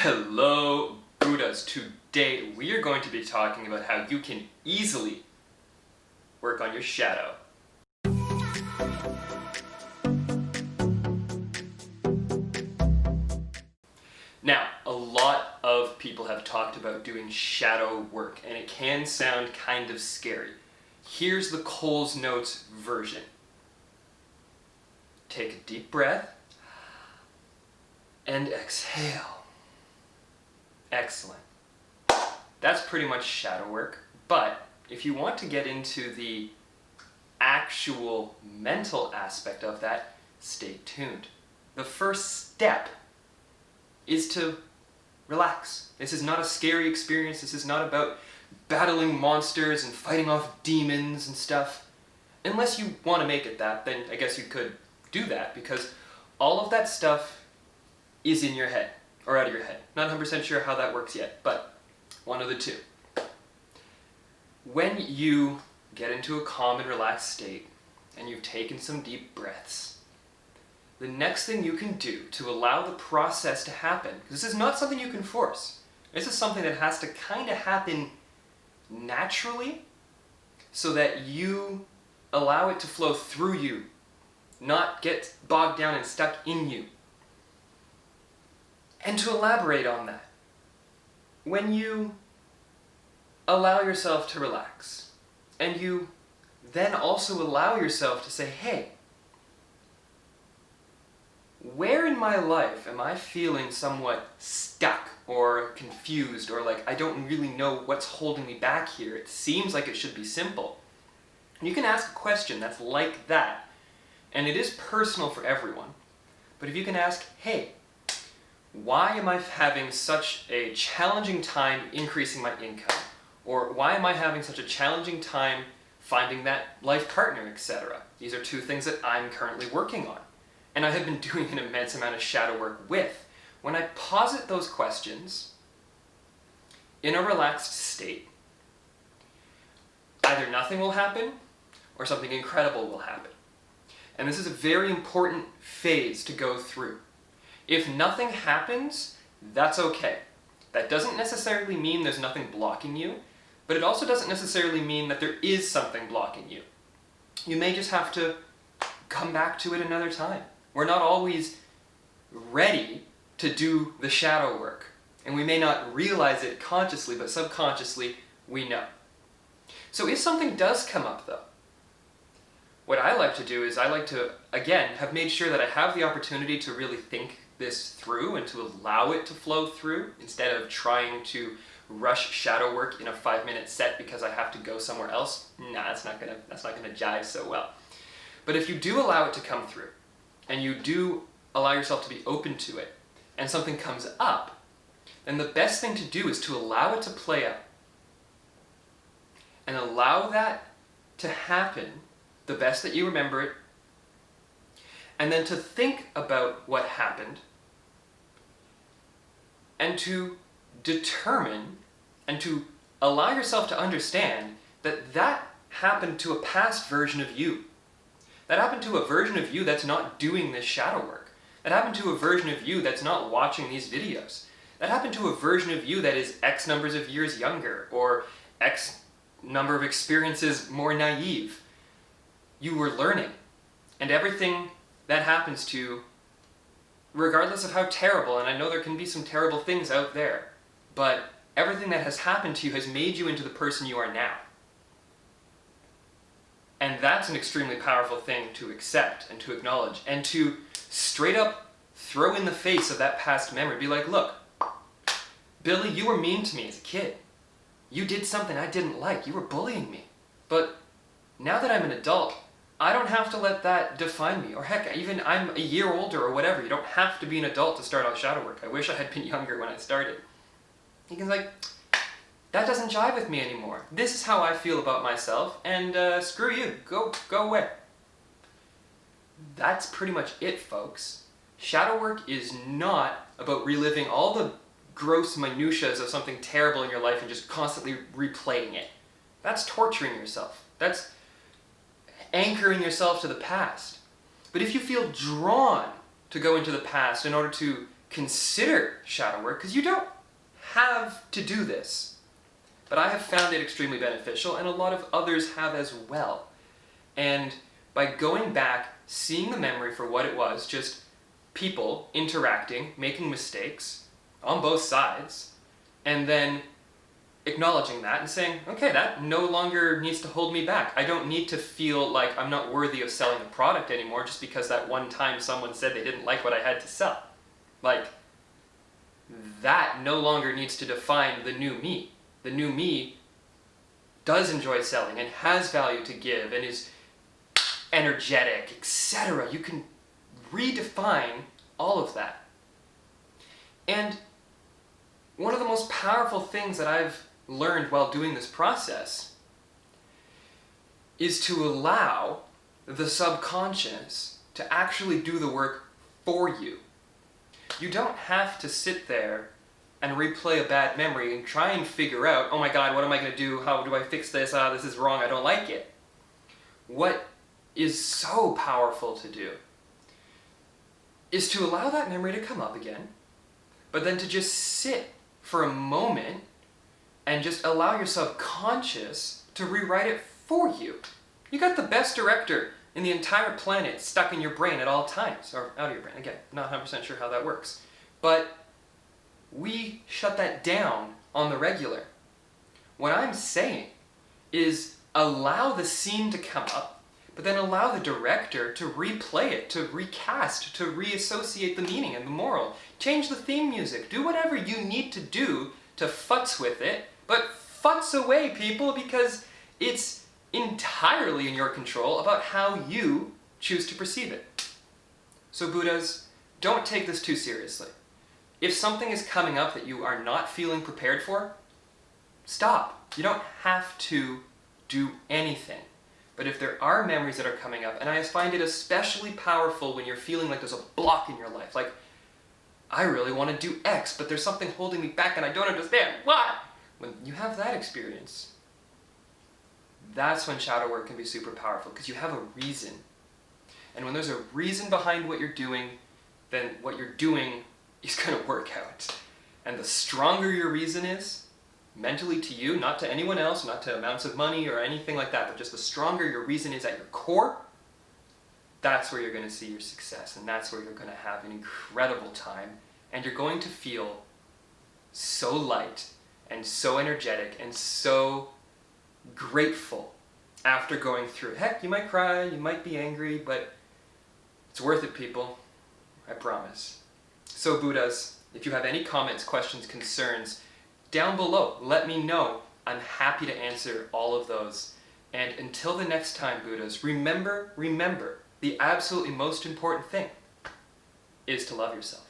Hello Buddhas! Today we are going to be talking about how you can easily work on your shadow. Now, a lot of people have talked about doing shadow work and it can sound kind of scary. Here's the Coles Notes version. Take a deep breath and exhale. Excellent. That's pretty much shadow work, but if you want to get into the actual mental aspect of that, stay tuned. The first step is to relax. This is not a scary experience. This is not about battling monsters and fighting off demons and stuff. Unless you want to make it that, then I guess you could do that, because all of that stuff is in your head. Or out of your head. Not 100% sure how that works yet, but one of the two. When you get into a calm and relaxed state, and you've taken some deep breaths, the next thing you can do to allow the process to happen, because this is not something you can force, this is something that has to kind of happen naturally, so that you allow it to flow through you, not get bogged down and stuck in you. And to elaborate on that, when you allow yourself to relax, and you then also allow yourself to say, hey, where in my life am I feeling somewhat stuck or confused, or like I don't really know what's holding me back here? It seems like it should be simple. You can ask a question that's like that, and it is personal for everyone. But if you can ask, hey, why am I having such a challenging time increasing my income? Or why am I having such a challenging time finding that life partner, etc.? These are two things that I'm currently working on. And I have been doing an immense amount of shadow work with. When I posit those questions in a relaxed state, either nothing will happen or something incredible will happen. And this is a very important phase to go through. If nothing happens, that's okay. That doesn't necessarily mean there's nothing blocking you, but it also doesn't necessarily mean that there is something blocking you. You may just have to come back to it another time. We're not always ready to do the shadow work, and we may not realize it consciously, but subconsciously we know. So if something does come up though, what I like to do is I like to, again, have made sure that I have the opportunity to really think this through and to allow it to flow through, instead of trying to rush shadow work in a 5-minute set because I have to go somewhere else. Nah, that's not gonna jive so well. But if you do allow it to come through, and you do allow yourself to be open to it, and something comes up, then the best thing to do is to allow it to play out. And allow that to happen the best that you remember it, and then to think about what happened, and to determine and to allow yourself to understand that that happened to a past version of you. That happened to a version of you that's not doing this shadow work. That happened to a version of you that's not watching these videos. That happened to a version of you that is X numbers of years younger, or X number of experiences more naive. You were learning, and everything that happens to you, regardless of how terrible, and I know there can be some terrible things out there, but everything that has happened to you has made you into the person you are now. And that's an extremely powerful thing to accept and to acknowledge, and to straight up throw in the face of that past memory. Be like, look, Billy, you were mean to me as a kid. You did something I didn't like. You were bullying me. But now that I'm an adult, I don't have to let that define me. Or heck, even I'm a year older or whatever. You don't have to be an adult to start on shadow work. I wish I had been younger when I started. You can like, that doesn't jive with me anymore. This is how I feel about myself, and screw you. Go away. That's pretty much it, folks. Shadow work is not about reliving all the gross minutiae of something terrible in your life and just constantly replaying it. That's torturing yourself. That's anchoring yourself to the past. But if you feel drawn to go into the past in order to consider shadow work, because you don't have to do this. But I have found it extremely beneficial, and a lot of others have as well. And by going back, seeing the memory for what it was, just people interacting, making mistakes on both sides, and then acknowledging that and saying, okay, that no longer needs to hold me back. I don't need to feel like I'm not worthy of selling a product anymore just because that one time someone said they didn't like what I had to sell. Like, that no longer needs to define the new me. The new me does enjoy selling and has value to give and is energetic, etc. You can redefine all of that. And one of the most powerful things that I've learned while doing this process is to allow the subconscious to actually do the work for you. You don't have to sit there and replay a bad memory and try and figure out, oh my god, what am I going to do? How do I fix this? This is wrong, I don't like it. What is so powerful to do is to allow that memory to come up again, but then to just sit for a moment and just allow your subconscious to rewrite it for you. You got the best director in the entire planet stuck in your brain at all times, or out of your brain. Again, not 100% sure how that works. But we shut that down on the regular. What I'm saying is allow the scene to come up, but then allow the director to replay it, to recast, to reassociate the meaning and the moral. Change the theme music. Do whatever you need to do to futz with it, but futz away, people, because it's entirely in your control about how you choose to perceive it. So Buddhas, don't take this too seriously. If something is coming up that you are not feeling prepared for, stop. You don't have to do anything. But if there are memories that are coming up, and I find it especially powerful when you're feeling like there's a block in your life, like, I really want to do X, but there's something holding me back and I don't understand why. When you have that experience, that's when shadow work can be super powerful, because you have a reason. And when there's a reason behind what you're doing, then what you're doing is going to work out. And the stronger your reason is, mentally to you, not to anyone else, not to amounts of money or anything like that, but just the stronger your reason is at your core, that's where you're going to see your success, and that's where you're going to have an incredible time, and you're going to feel so light and so energetic and so grateful after going through it. Heck, you might cry, you might be angry, but it's worth it, people. I promise. So Buddhas, if you have any comments, questions, concerns, down below, let me know. I'm happy to answer all of those. And until the next time, Buddhas, remember, the absolutely most important thing is to love yourself.